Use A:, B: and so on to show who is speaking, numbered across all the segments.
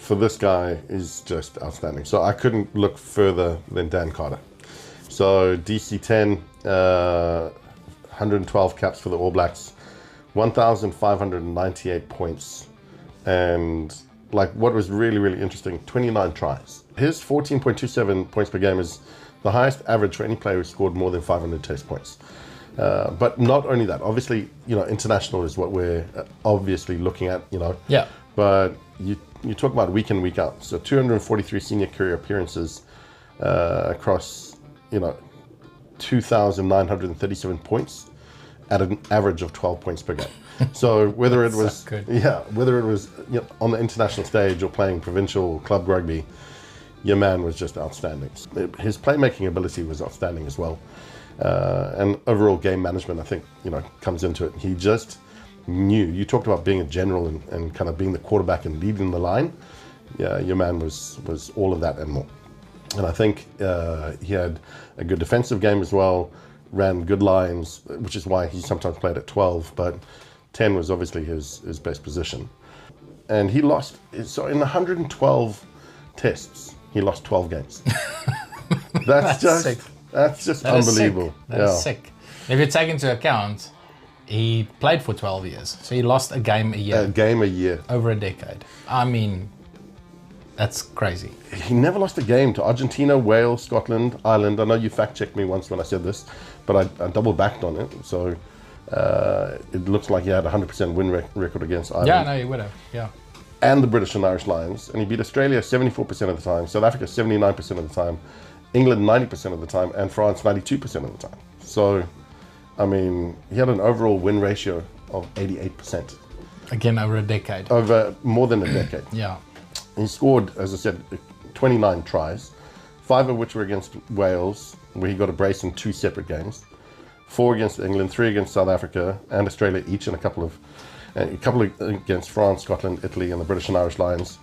A: for this guy is just outstanding. So I couldn't look further than Dan Carter. So DC10, 112 caps for the All Blacks, 1,598 points, and like what was really, really interesting, 29 tries. His 14.27 points per game is the highest average for any player who scored more than 500 test points. But not only that, obviously, international is what we're obviously looking at,
B: Yeah.
A: But you talk about week in, week out. So 243 senior career appearances across, 2,937 points at an average of 12 points per game. So whether it was, on the international stage or playing provincial club rugby, your man was just outstanding. His playmaking ability was outstanding as well. And overall game management, I think, comes into it. He just knew. You talked about being a general and kind of being the quarterback and leading the line. Yeah, your man was all of that and more. And I think he had a good defensive game as well, ran good lines, which is why he sometimes played at 12, but 10 was obviously his best position. And he lost, so in 112 tests, he lost 12 games. That's just unbelievable.
B: That's sick. If you take into account, he played for 12 years, so he lost a game a year.
A: A game a year.
B: Over a decade. I mean, that's crazy.
A: He never lost a game to Argentina, Wales, Scotland, Ireland. I know you fact-checked me once when I said this, but I double-backed on it. So it looks like he had a 100% win record against Ireland.
B: Yeah, no, he would have, yeah.
A: And the British and Irish Lions. And he beat Australia 74% of the time, South Africa 79% of the time, England 90% of the time, and France 92% of the time. So, I mean, he had an overall win ratio of 88%.
B: Again, over a decade.
A: Over more than a decade.
B: Yeah.
A: He scored, as I said, 29 tries, 5 of which were against Wales, where he got a brace in 2 separate games, 4 against England, 3 against South Africa and Australia each, and a couple against France, Scotland, Italy, and the British and Irish Lions.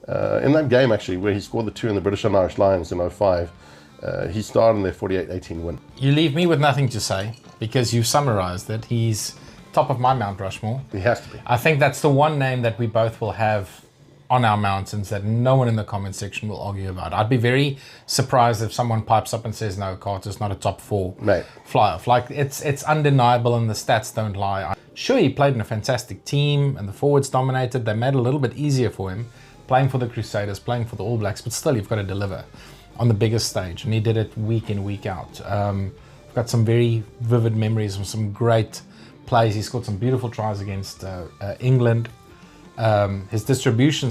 A: In that game, actually, where he scored the 2 in the British and Irish Lions in 2005, he starred in their 48-18 win.
B: You leave me with nothing to say, because you've summarized it. He's top of my Mount Rushmore.
A: He has to be.
B: I think that's the one name that we both will have on our mountains that no one in the comment section will argue about. I'd be very surprised if someone pipes up and says, no, Carter's not a top 4 fly-off. Like, it's undeniable and the stats don't lie. Sure, he played in a fantastic team and the forwards dominated. They made it a little bit easier for him, playing for the Crusaders, playing for the All Blacks, but still you've got to deliver on the biggest stage, and he did it week in, week out. I've got some very vivid memories of some great plays. He scored some beautiful tries against England. His distribution